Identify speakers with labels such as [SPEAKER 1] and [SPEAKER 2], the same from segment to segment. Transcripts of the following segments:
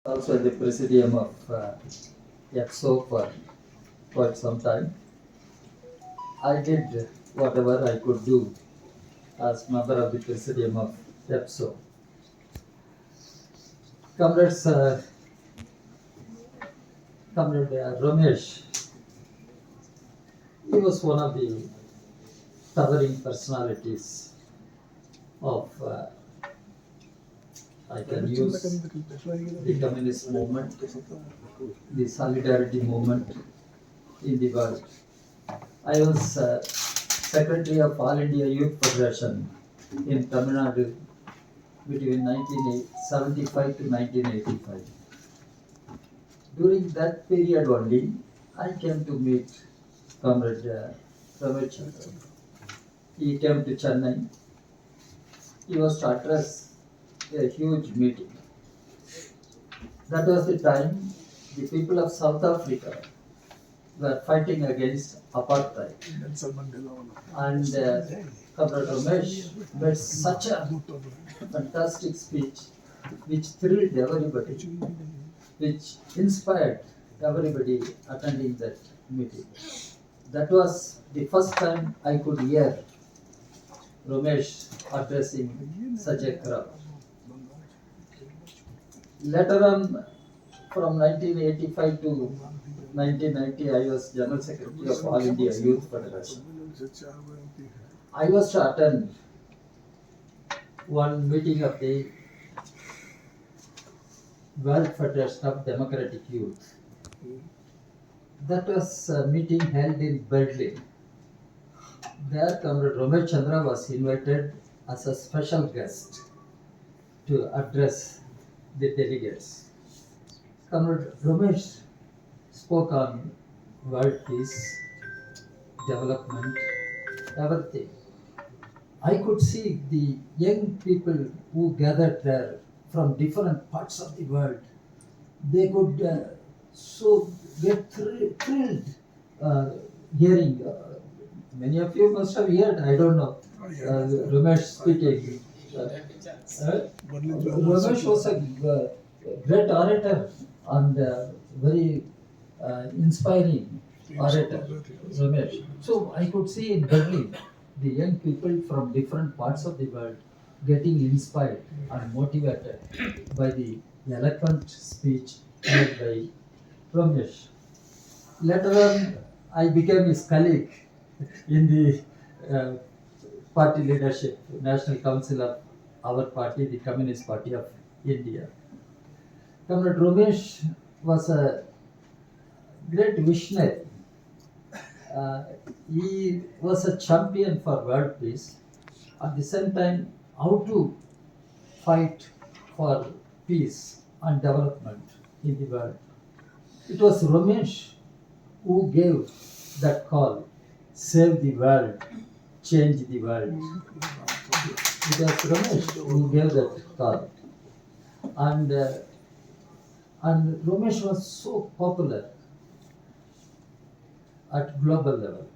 [SPEAKER 1] Also in the presidium of EPSO for quite some time. I did whatever I could do as member of the presidium of EPSO. Comrades, Comrade Romesh, he was one of the towering personalities of, I can use the communist movement, the solidarity movement in the world. I was secretary of All India Youth Federation in Tamil Nadu between 1975 to 1985. During that period only, I came to meet Comrade Prasad. He came to Chennai. He was to address a huge meeting. That was the time the people of South Africa were fighting against apartheid. And Comrade Romesh made such a fantastic speech which thrilled everybody, which inspired everybody attending that meeting. That was the first time I could hear Romesh addressing such a crowd. Later on, from 1985 to 1990, I was General Secretary of All India Youth Federation. I was to attend one meeting of the World Federation of Democratic Youth. That was a meeting held in Berlin. There, Comrade Romesh Chandra was invited as a special guest to address the delegates. Comrade Romesh spoke on world peace, development, everything. I could see the young people who gathered there from different parts of the world. They could so get thrilled hearing. Many of you must have heard, I don't know, Romesh speaking. Romesh was a great orator and very inspiring orator, Romesh. So I could see in Berlin the young people from different parts of the world getting inspired and motivated by the eloquent speech made by Ramesh. Later on, I became his colleague in the party leadership, National Council of our party, the Communist Party of India. Comrade Romesh was a great visionary. He was a champion for world peace. At the same time, how to fight for peace and development in the world. It was Romesh who gave that call, save the world, change the world. It was Romesh who gave that call. And Romesh was so popular at global level.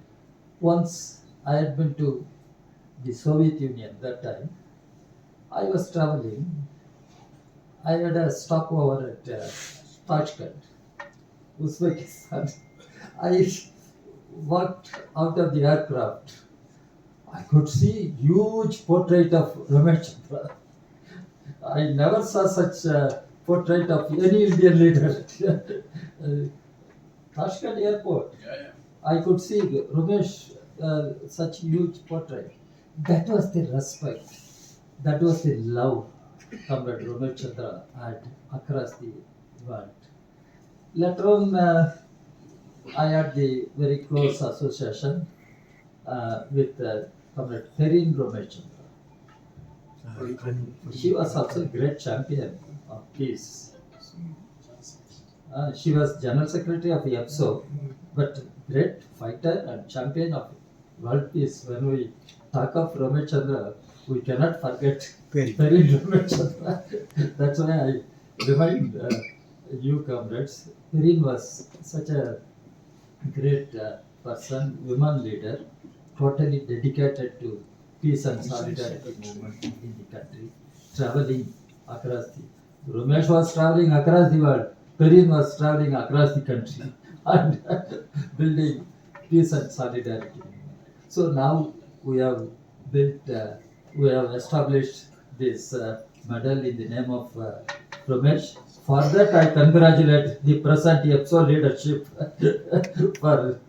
[SPEAKER 1] Once I had been to the Soviet Union that time. I was traveling. I had a stopover at Tashkent, Uzbekistan. I walked out of the aircraft. I could see huge portrait of Ramesh Chandra. I never saw such a portrait of any Indian leader. Tashkent airport. I could see Ramesh, such huge portrait. That was the respect. That was the love Comrade Romesh Chandra had across the world. Later on, I had the very close association with Comrade Romesh Chandra. She was also a great champion of peace. She was General Secretary of EPSO, but great fighter and champion of world peace. When we talk of Romesh Chandra, we cannot forget Romesh Chandra. That's why I remind you, comrades. Perrine was such a great person, woman leader, totally dedicated to peace and solidarity movement in the country, traveling across the Romesh was traveling across the world. Perrin was traveling across the country and building peace and solidarity. So now we have built, we have established this medal in the name of Romesh. For that, I congratulate the Prasad.B.Com leadership for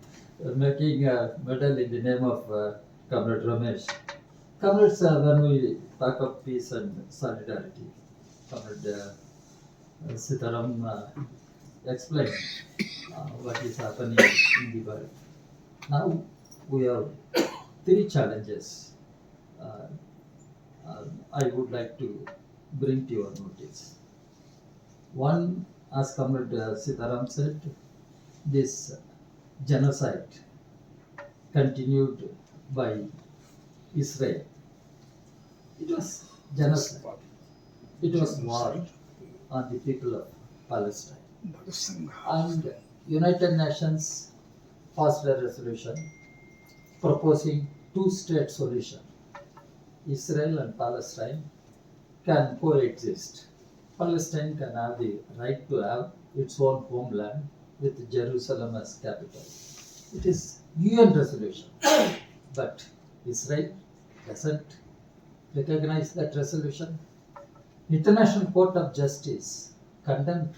[SPEAKER 1] making a medal in the name of Comrade Romesh. Comrades, when we talk of peace and solidarity, Comrade Sitaram explained what is happening in the world. Now we have three challenges uh, I would like to bring to your notice. One, as Comrade Sitaram said, this genocide continued by Israel. It was genocide. It was war on the people of Palestine. And United Nations passed a resolution proposing two-state solution. Israel and Palestine can coexist. Palestine can have the right to have its own homeland with Jerusalem as capital. It is UN resolution, but Israel doesn't recognize that resolution. International Court of Justice condemned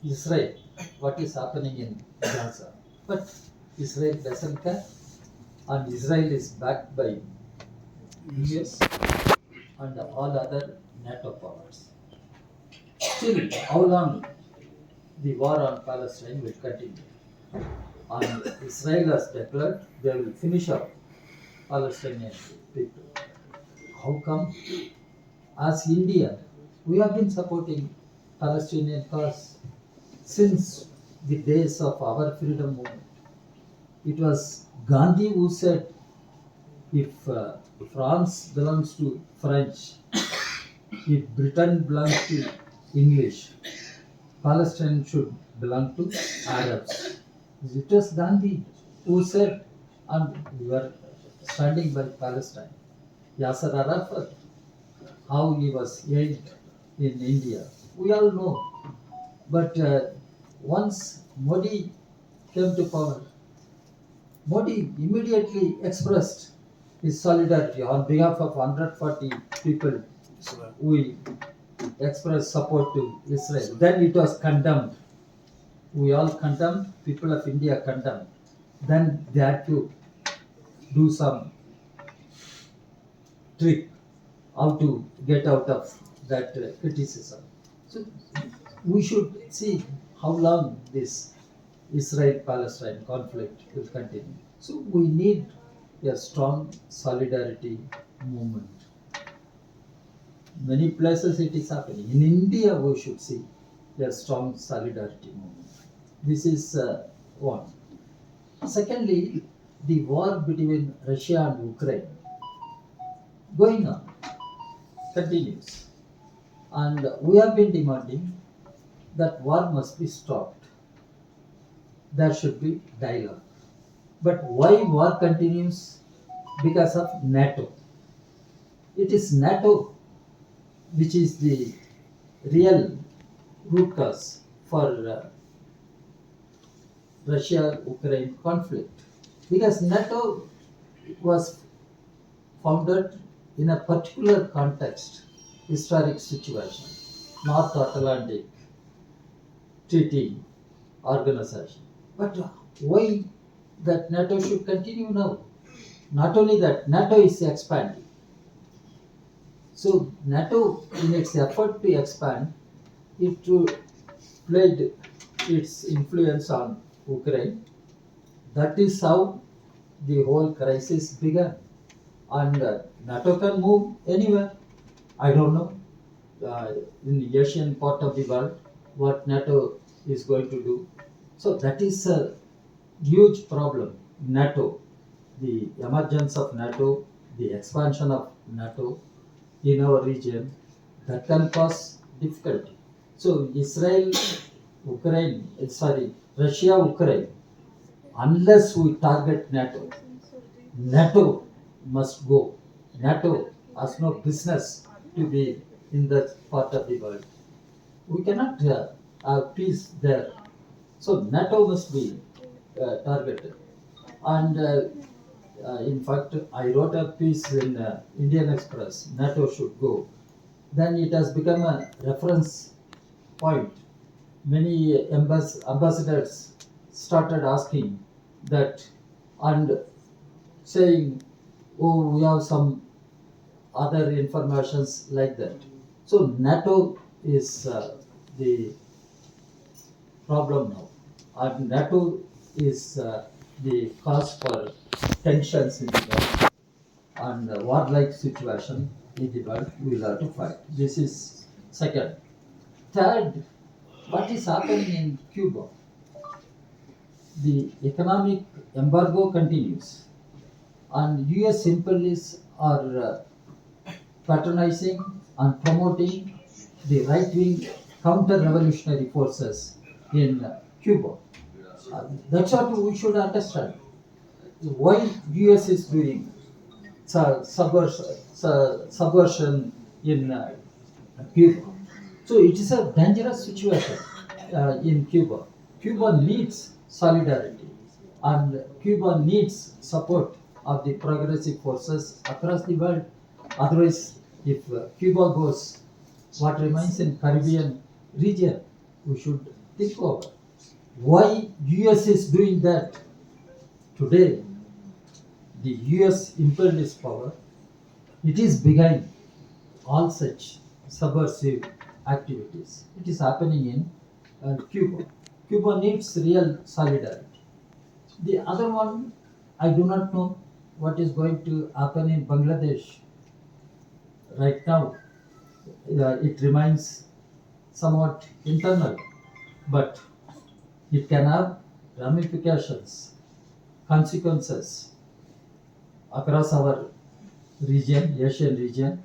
[SPEAKER 1] Israel, what is happening in Gaza, but Israel doesn't care, and Israel is backed by US and all other NATO powers. Still, how long the war on Palestine will continue? And Israel has declared they will finish up Palestinian people. How come? As India, we have been supporting Palestinian cause since the days of our freedom movement. It was Gandhi who said, if France belongs to French, if Britain belongs to English, Palestine should belong to Arabs. It was Gandhi who said, and we were standing by Palestine. Yasser Arafat, how he was hailed in India, we all know. But once Modi came to power, Modi immediately expressed his solidarity on behalf of 140 people. We expressed support to Israel. Then it was condemned. We all condemned, people of India condemned. Then they had to do some trick how to get out of that criticism. So we should see how long this Israel-Palestine conflict will continue. So we need a strong solidarity movement. Many places it is happening. In India, we should see a strong solidarity movement. This is one. Secondly, the war between Russia and Ukraine going on continues. And we have been demanding that war must be stopped. There should be dialogue. But why war continues? Because of NATO. It is NATO which is the real root cause for Russia-Ukraine conflict. Because NATO was founded in a particular context, historic situation, North Atlantic Treaty Organization. But why that NATO should continue now? Not only that, NATO is expanding. So NATO, in its effort to expand, it played its influence on Ukraine. That is how the whole crisis began. And NATO can move anywhere. I don't know in the Asian part of the world what NATO is going to do. So that is a huge problem. NATO, the emergence of NATO, the expansion of NATO in our region, that can cause difficulty. So Russia, Ukraine, unless we target NATO, NATO must go. NATO has no business to be in that part of the world. We cannot have peace there. So NATO must be targeted. And in fact, I wrote a piece in Indian Express, NATO should go. Then it has become a reference point. Many ambassadors started asking that and saying, oh, we have some other informations like that. So NATO is the problem now, and NATO is the cause for tensions in the world and warlike situation in the world. We will have to fight. This is second. Third, what is happening in Cuba? The economic embargo continues, and US imperialists are patronizing and promoting the right-wing counter-revolutionary forces in Cuba. That's what we should understand. Why US is doing subversion in Cuba. So it is a dangerous situation in Cuba. Cuba needs solidarity, and Cuba needs support of the progressive forces across the world. Otherwise, if Cuba goes, what remains in Caribbean region, we should think over. Why US is doing that? Today, the US imperialist power, it is behind all such subversive activities. It is happening in Cuba. Cuba needs real solidarity. The other one, I do not know what is going to happen in Bangladesh right now. It remains somewhat internal, but it can have ramifications, consequences across our region, Asian region,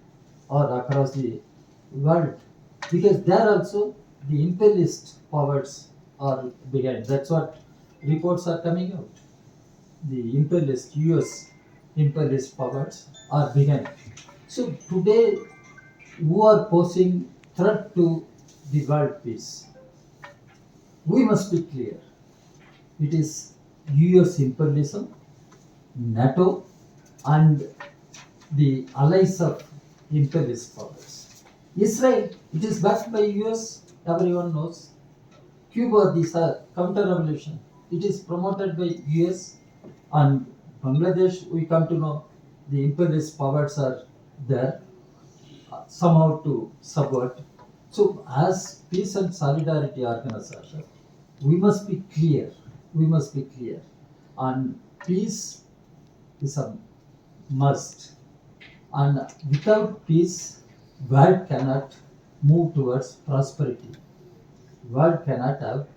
[SPEAKER 1] or across the world, because there also the imperialist powers are behind. That's what reports are coming out. The imperialist US imperialist powers are behind. So today, who are posing threat to the world peace? We must be clear. It is US imperialism, NATO, and the allies of imperialist powers. Israel, it is backed by US, everyone knows. Cuba, these are counter-revolution. It is promoted by US, and Bangladesh, we come to know the imperialist powers are there somehow to subvert. So as peace and solidarity organization, we must be clear. We must be clear. And peace is a must. And without peace, world cannot move towards prosperity. World cannot have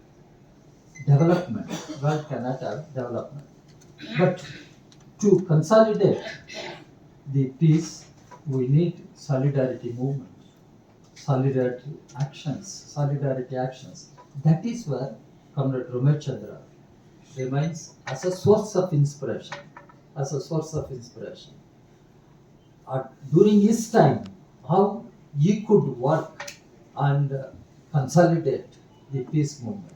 [SPEAKER 1] development. World cannot have development. But to consolidate the peace, we need solidarity movement, solidarity actions. That is where Comrade Romesh Chandra remains as a source of inspiration, as a source of inspiration. During his time, how he could work and consolidate the peace movement,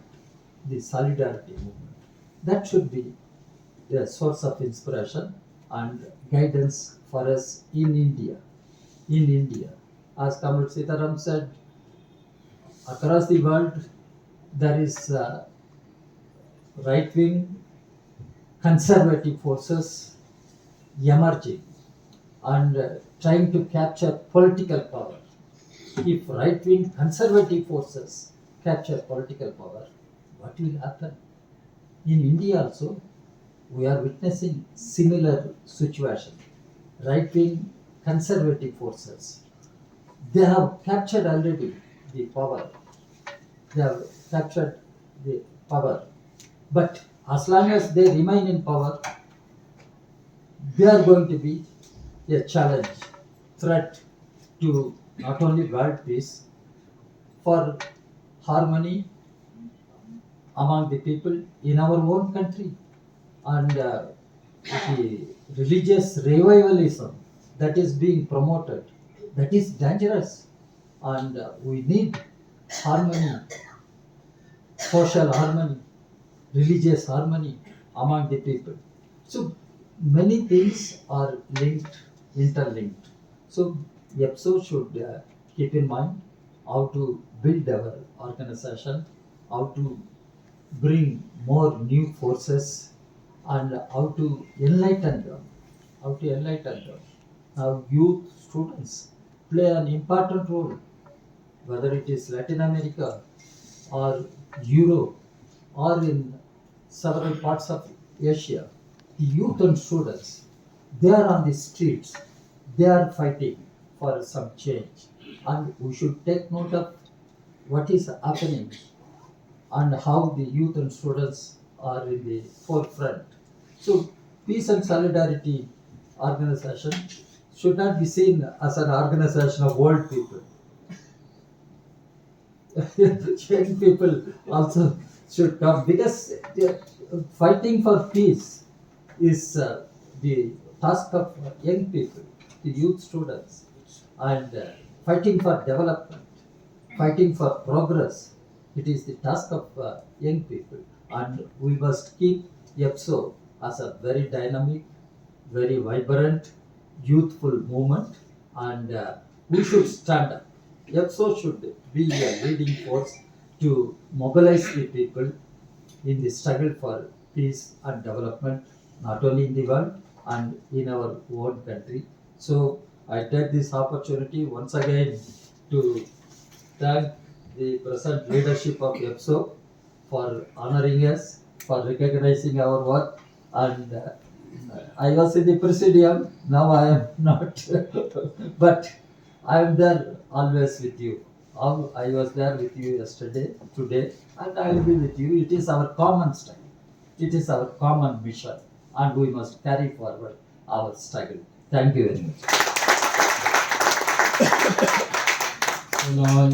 [SPEAKER 1] the solidarity movement. That should be a source of inspiration and guidance for us in India. In India, as Comrade Sitaram said, across the world there is right-wing conservative forces emerging and trying to capture political power. If right-wing conservative forces capture political power, what will happen? In India also, we are witnessing similar situation. Right-wing conservative forces, they have captured already the power. They have captured the power. But as long as they remain in power, they are going to be a challenge, threat to not only world peace, for harmony among the people in our own country. And the religious revivalism that is being promoted, that is dangerous. and we need harmony, social harmony, religious harmony among the people. So many things are linked, interlinked. So EPSO should keep in mind how to build our organization, how to bring more new forces, and how to enlighten them. How to enlighten them. Now youth students play an important role, whether it is Latin America or Europe or in several parts of Asia. The youth and students, they are on the streets, they are fighting for some change, and we should take note of what is happening and how the youth and students are in the forefront. So peace and solidarity organization should not be seen as an organization of old people. Young people also should come, because fighting for peace is the task of young people, the youth students, and fighting for development, fighting for progress. It is the task of young people, and we must keep EPSO as a very dynamic, very vibrant, youthful movement, and we should stand up. EPSO should be a leading force to mobilize the people in the struggle for peace and development, not only in the world and in our own country. So I take this opportunity once again to thank the present leadership of EPSO for honoring us, for recognizing our work, and I was in the presidium, now I am not, but I am there always with you. I was there with you yesterday, today, and I will be with you. It is our common struggle. It is our common mission, and we must carry forward our struggle. Thank you very much.
[SPEAKER 2] Now,